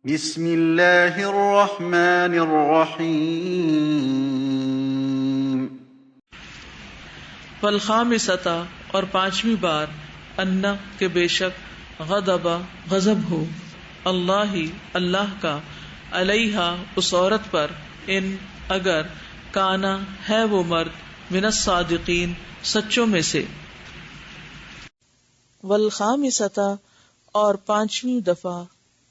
بسم اللہ الرحمن الرحیم۔ والخامسۃ، اور پانچویں بار، ان کہ بے شک، غضب غضب ہو، اللہ اللہ کا، علیہا اس عورت پر، ان اگر، کانا ہے وہ مرد، من الصادقین سچوں میں سے۔ والخامسۃ، اور پانچویں دفعہ،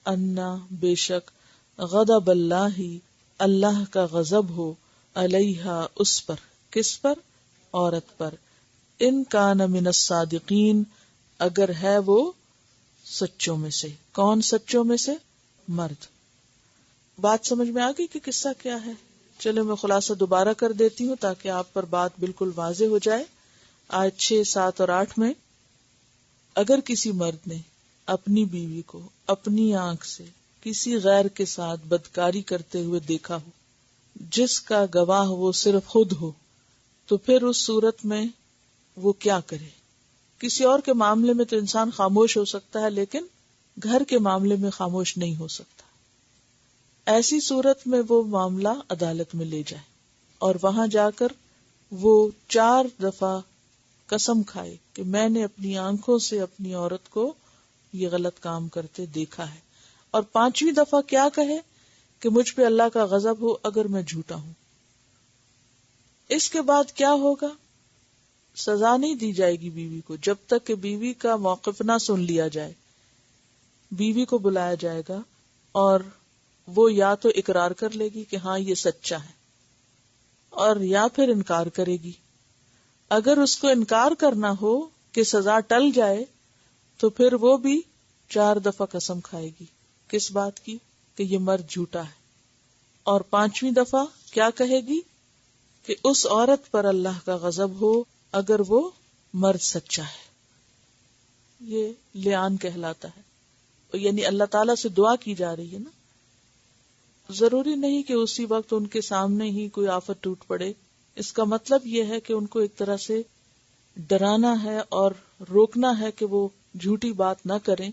انا بے شک، غضب اللہ اللہ کا غضب ہو، علیہا اس پر، کس پر؟ عورت پر، ان کان من الصادقین اگر ہے وہ سچوں میں سے۔ کون سچوں میں سے؟ مرد۔ بات سمجھ میں آ گئی کہ قصہ کیا ہے؟ چلو میں خلاصہ دوبارہ کر دیتی ہوں تاکہ آپ پر بات بالکل واضح ہو جائے۔ آیت 6، 7 اور 8 میں، اگر کسی مرد نے اپنی بیوی کو اپنی آنکھ سے کسی غیر کے ساتھ بدکاری کرتے ہوئے دیکھا ہو، جس کا گواہ وہ صرف خود ہو، تو پھر اس صورت میں وہ کیا کرے؟ کسی اور کے معاملے میں تو انسان خاموش ہو سکتا ہے، لیکن گھر کے معاملے میں خاموش نہیں ہو سکتا۔ ایسی صورت میں وہ معاملہ عدالت میں لے جائے اور وہاں جا کر وہ 4 دفعہ قسم کھائے کہ میں نے اپنی آنکھوں سے اپنی عورت کو یہ غلط کام کرتے دیکھا ہے، اور 5ویں دفعہ کیا کہے کہ مجھ پہ اللہ کا غضب ہو اگر میں جھوٹا ہوں۔ اس کے بعد کیا ہوگا؟ سزا نہیں دی جائے گی بیوی کو جب تک کہ بیوی کا موقف نہ سن لیا جائے۔ بیوی کو بلایا جائے گا اور وہ یا تو اقرار کر لے گی کہ ہاں یہ سچا ہے، اور یا پھر انکار کرے گی۔ اگر اس کو انکار کرنا ہو کہ سزا ٹل جائے تو پھر وہ بھی 4 دفعہ قسم کھائے گی۔ کس بات کی؟ کہ یہ مرد جھوٹا ہے۔ اور 5ویں دفعہ کیا کہے گی؟ کہ اس عورت پر اللہ کا غضب ہو اگر وہ مرد سچا ہے۔ یہ لیان کہلاتا ہے، یعنی اللہ تعالیٰ سے دعا کی جا رہی ہے نا۔ ضروری نہیں کہ اسی وقت ان کے سامنے ہی کوئی آفت ٹوٹ پڑے، اس کا مطلب یہ ہے کہ ان کو ایک طرح سے ڈرانا ہے اور روکنا ہے کہ وہ جھوٹی بات نہ کریں،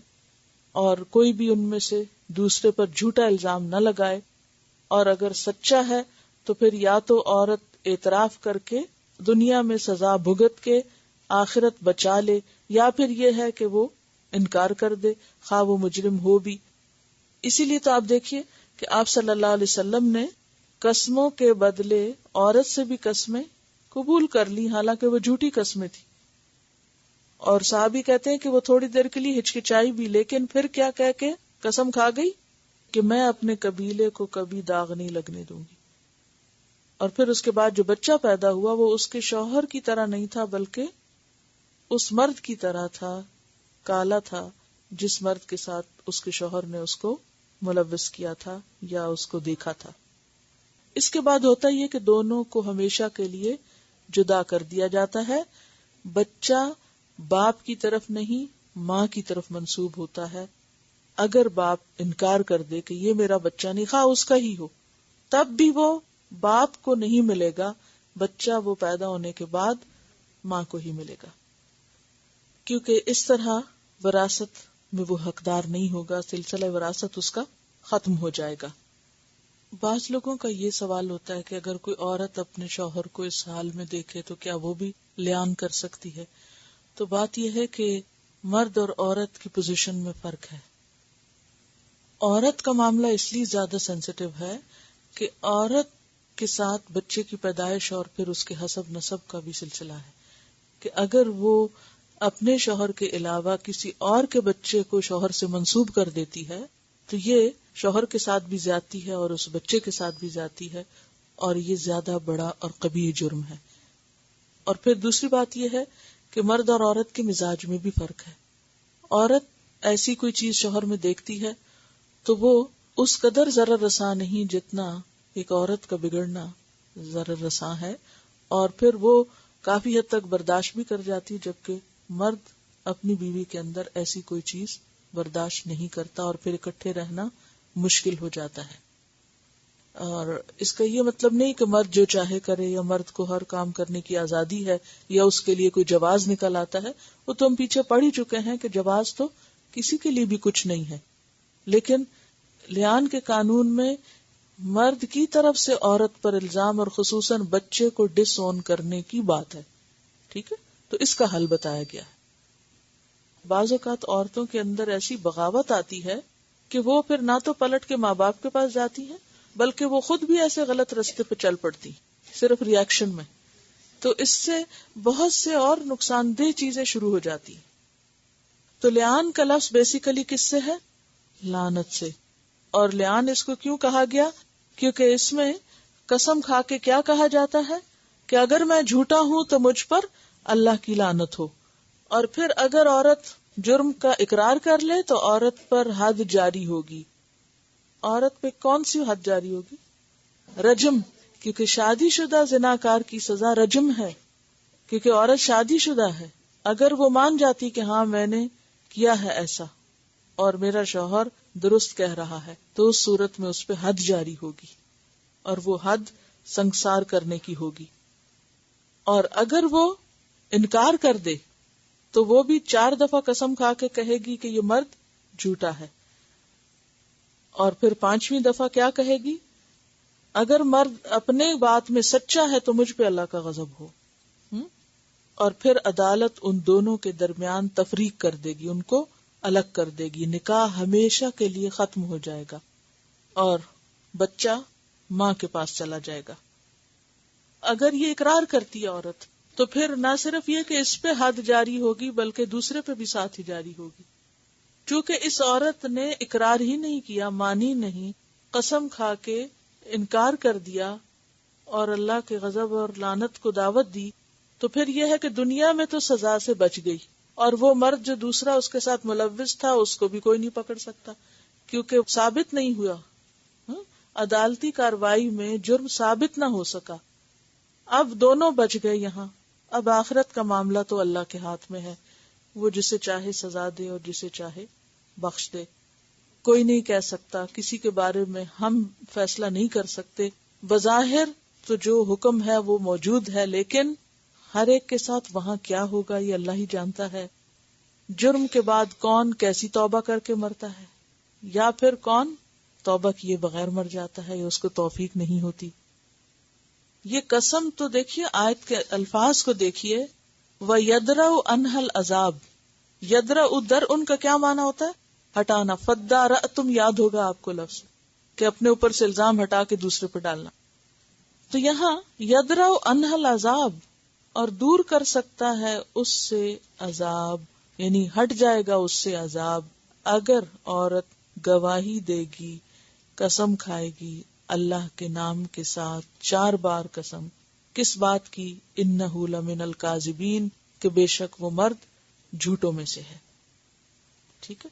اور کوئی بھی ان میں سے دوسرے پر جھوٹا الزام نہ لگائے، اور اگر سچا ہے تو پھر یا تو عورت اعتراف کر کے دنیا میں سزا بھگت کے آخرت بچا لے، یا پھر یہ ہے کہ وہ انکار کر دے خواہ وہ مجرم ہو بھی۔ اسی لیے تو آپ دیکھیے کہ آپ صلی اللہ علیہ وسلم نے قسموں کے بدلے عورت سے بھی قسمیں قبول کر لی، حالانکہ وہ جھوٹی قسمیں تھی۔ اور صحابی کہتے ہیں کہ وہ تھوڑی دیر کے لیے ہچکچائی بھی، لیکن پھر کیا کہہ کے قسم کھا گئی کہ میں اپنے قبیلے کو کبھی داغ نہیں لگنے دوں گی۔ اور پھر اس کے بعد جو بچہ پیدا ہوا وہ اس کے شوہر کی طرح نہیں تھا، بلکہ اس مرد کی طرح تھا، کالا تھا، جس مرد کے ساتھ اس کے شوہر نے اس کو ملوث کیا تھا یا اس کو دیکھا تھا۔ اس کے بعد ہوتا یہ کہ دونوں کو ہمیشہ کے لیے جدا کر دیا جاتا ہے۔ بچہ باپ کی طرف نہیں، ماں کی طرف منسوب ہوتا ہے۔ اگر باپ انکار کر دے کہ یہ میرا بچہ نہیں، خواہ اس کا ہی ہو، تب بھی وہ باپ کو نہیں ملے گا، بچہ وہ پیدا ہونے کے بعد ماں کو ہی ملے گا، کیونکہ اس طرح وراثت میں وہ حقدار نہیں ہوگا، سلسلہ وراثت اس کا ختم ہو جائے گا۔ بعض لوگوں کا یہ سوال ہوتا ہے کہ اگر کوئی عورت اپنے شوہر کو اس حال میں دیکھے تو کیا وہ بھی لیان کر سکتی ہے؟ تو بات یہ ہے کہ مرد اور عورت کی پوزیشن میں فرق ہے۔ عورت کا معاملہ اس لیے زیادہ سینسیٹیو ہے کہ عورت کے ساتھ بچے کی پیدائش اور پھر اس کے حسب نسب کا بھی سلسلہ ہے، کہ اگر وہ اپنے شوہر کے علاوہ کسی اور کے بچے کو شوہر سے منسوب کر دیتی ہے تو یہ شوہر کے ساتھ بھی زیادتی ہے اور اس بچے کے ساتھ بھی زیادتی ہے، اور یہ زیادہ بڑا اور قبیح جرم ہے۔ اور پھر دوسری بات یہ ہے کہ مرد اور عورت کے مزاج میں بھی فرق ہے۔ عورت ایسی کوئی چیز شوہر میں دیکھتی ہے تو وہ اس قدر ضرر رساں نہیں جتنا ایک عورت کا بگڑنا ضرر رساں ہے، اور پھر وہ کافی حد تک برداشت بھی کر جاتی، جبکہ مرد اپنی بیوی کے اندر ایسی کوئی چیز برداشت نہیں کرتا، اور پھر اکٹھے رہنا مشکل ہو جاتا ہے۔ اور اس کا یہ مطلب نہیں کہ مرد جو چاہے کرے یا مرد کو ہر کام کرنے کی آزادی ہے یا اس کے لیے کوئی جواز نکل آتا ہے، وہ تو ہم پیچھے پڑھ ہی چکے ہیں کہ جواز تو کسی کے لیے بھی کچھ نہیں ہے، لیکن لیان کے قانون میں مرد کی طرف سے عورت پر الزام اور خصوصاً بچے کو ڈس اون کرنے کی بات ہے. ٹھیک ہے، تو اس کا حل بتایا گیا ہے. بعض اوقات عورتوں کے اندر ایسی بغاوت آتی ہے کہ وہ پھر نہ تو پلٹ کے ماں باپ کے پاس جاتی ہے بلکہ وہ خود بھی ایسے غلط رستے پہ چل پڑتی صرف ری ایکشن میں. تو اس سے بہت سے اور نقصان دہ چیزیں شروع ہو جاتی. تو لیان کا لفظ بیسیکلی کس سے ہے؟ لعنت سے. اور لیان اس کو کیوں کہا گیا؟ کیونکہ اس میں قسم کھا کے کیا کہا جاتا ہے کہ اگر میں جھوٹا ہوں تو مجھ پر اللہ کی لعنت ہو. اور پھر اگر عورت جرم کا اقرار کر لے تو عورت پر حد جاری ہوگی. عورت پہ کون سی حد جاری ہوگی؟ رجم. کیونکہ شادی شدہ زناکار کی سزا رجم ہے، کیونکہ عورت شادی شدہ ہے. اگر وہ مان جاتی کہ ہاں میں نے کیا ہے ایسا اور میرا شوہر درست کہہ رہا ہے، تو اس صورت میں اس پہ حد جاری ہوگی اور وہ حد سنگسار کرنے کی ہوگی. اور اگر وہ انکار کر دے تو وہ بھی 4 دفعہ قسم کھا کے کہے گی کہ یہ مرد جھوٹا ہے. اور پھر 5ویں دفعہ کیا کہے گی؟ اگر مرد اپنے بات میں سچا ہے تو مجھ پہ اللہ کا غضب ہو. اور پھر عدالت ان دونوں کے درمیان تفریق کر دے گی، ان کو الگ کر دے گی. نکاح ہمیشہ کے لیے ختم ہو جائے گا اور بچہ ماں کے پاس چلا جائے گا. اگر یہ اقرار کرتی ہے عورت تو پھر نہ صرف یہ کہ اس پہ حد جاری ہوگی بلکہ دوسرے پہ بھی ساتھ ہی جاری ہوگی. چونکہ اس عورت نے اقرار ہی نہیں کیا، مانی نہیں، قسم کھا کے انکار کر دیا اور اللہ کے غضب اور لعنت کو دعوت دی، تو پھر یہ ہے کہ دنیا میں تو سزا سے بچ گئی، اور وہ مرد جو دوسرا اس کے ساتھ ملوث تھا اس کو بھی کوئی نہیں پکڑ سکتا کیونکہ ثابت نہیں ہوا. عدالتی کاروائی میں جرم ثابت نہ ہو سکا. اب دونوں بچ گئے یہاں. اب آخرت کا معاملہ تو اللہ کے ہاتھ میں ہے، وہ جسے چاہے سزا دے اور جسے چاہے بخش دے. کوئی نہیں کہہ سکتا، کسی کے بارے میں ہم فیصلہ نہیں کر سکتے. بظاہر تو جو حکم ہے وہ موجود ہے، لیکن ہر ایک کے ساتھ وہاں کیا ہوگا یہ اللہ ہی جانتا ہے. جرم کے بعد کون کیسی توبہ کر کے مرتا ہے، یا پھر کون توبہ کیے بغیر مر جاتا ہے یا اس کو توفیق نہیں ہوتی. یہ قسم تو دیکھیے، آیت کے الفاظ کو دیکھیے. وَيَدْرَأُ عَنْهَا الْعَذَابِ. يَدْرَأُ در ان کا کیا معنی ہوتا ہے؟ ہٹانا. فَدَّارَأْتُمْ یاد ہوگا آپ کو لفظ کہ اپنے اوپر سے الزام ہٹا کے دوسرے پہ ڈالنا. تو یہاں يَدْرَأُ عَنْهَا الْعَذَابِ، اور دور کر سکتا ہے اس سے عذاب، یعنی ہٹ جائے گا اس سے عذاب اگر عورت گواہی دے گی، قسم کھائے گی اللہ کے نام کے ساتھ 4 بار قسم. کس بات کی؟ انہ لمن الکاذبین، کہ بے شک وہ مرد جھوٹوں میں سے ہے. ٹھیک ہے.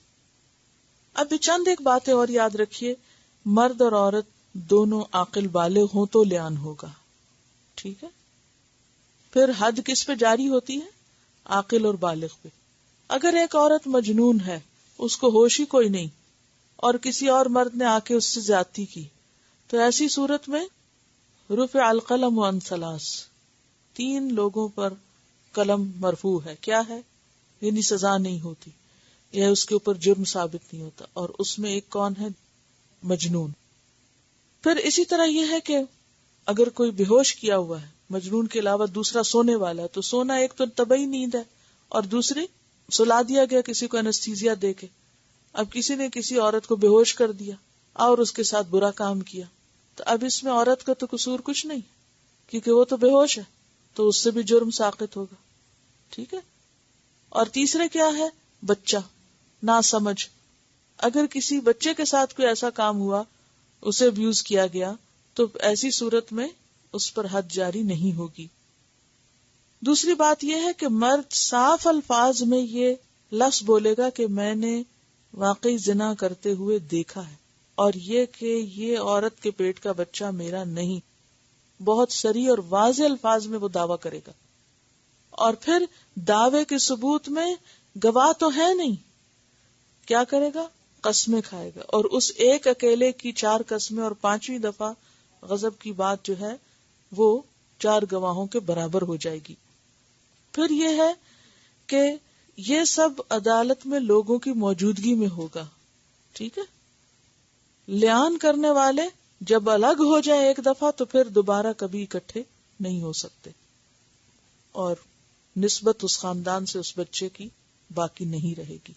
اب چند ایک باتیں اور یاد رکھیے. مرد اور عورت دونوں عاقل بالغ ہوں تو لیان ہوگا. ٹھیک ہے. پھر حد کس پہ جاری ہوتی ہے؟ عاقل اور بالغ پہ. اگر ایک عورت مجنون ہے، اس کو ہوش ہی کوئی نہیں، اور کسی اور مرد نے آ کے اس سے زیادتی کی، تو ایسی صورت میں رفع القلم عن 3 لوگوں پر قلم مرفوع ہے. کیا ہے؟ یعنی سزا نہیں ہوتی یا اس کے اوپر جرم ثابت نہیں ہوتا. اور اس میں ایک کون ہے؟ مجنون. پھر اسی طرح یہ ہے کہ اگر کوئی بے ہوش کیا ہوا ہے، مجنون کے علاوہ دوسرا سونے والا ہے، تو سونا ایک تو طبعی نیند ہے اور دوسری سلا دیا گیا کسی کو انستھیزیا دے کے. اب کسی نے کسی عورت کو بے ہوش کر دیا اور اس کے ساتھ برا کام کیا، تو اب اس میں عورت کا تو قصور کچھ نہیں کیونکہ وہ تو بے ہوش ہے، تو اس سے بھی جرم ساقط ہوگا. ٹھیک ہے. اور تیسرے کیا ہے؟ بچہ، ناسمجھ. اگر کسی بچے کے ساتھ کوئی ایسا کام ہوا، اسے ابیوز کیا گیا، تو ایسی صورت میں اس پر حد جاری نہیں ہوگی. دوسری بات یہ ہے کہ مرد صاف الفاظ میں یہ لفظ بولے گا کہ میں نے واقعی زنا کرتے ہوئے دیکھا ہے، اور یہ کہ یہ عورت کے پیٹ کا بچہ میرا نہیں. بہت صریح اور واضح الفاظ میں وہ دعویٰ کرے گا. اور پھر دعوے کے ثبوت میں گواہ تو ہے نہیں، کیا کرے گا؟ قسمیں کھائے گا. اور اس ایک اکیلے کی 4 قسمیں اور 5ویں دفعہ غضب کی بات جو ہے وہ 4 گواہوں کے برابر ہو جائے گی. پھر یہ ہے کہ یہ سب عدالت میں لوگوں کی موجودگی میں ہوگا. ٹھیک ہے. لیان کرنے والے جب الگ ہو جائیں ایک دفعہ تو پھر دوبارہ کبھی اکٹھے نہیں ہو سکتے، اور نسبت اس خاندان سے اس بچے کی باقی نہیں رہے گی.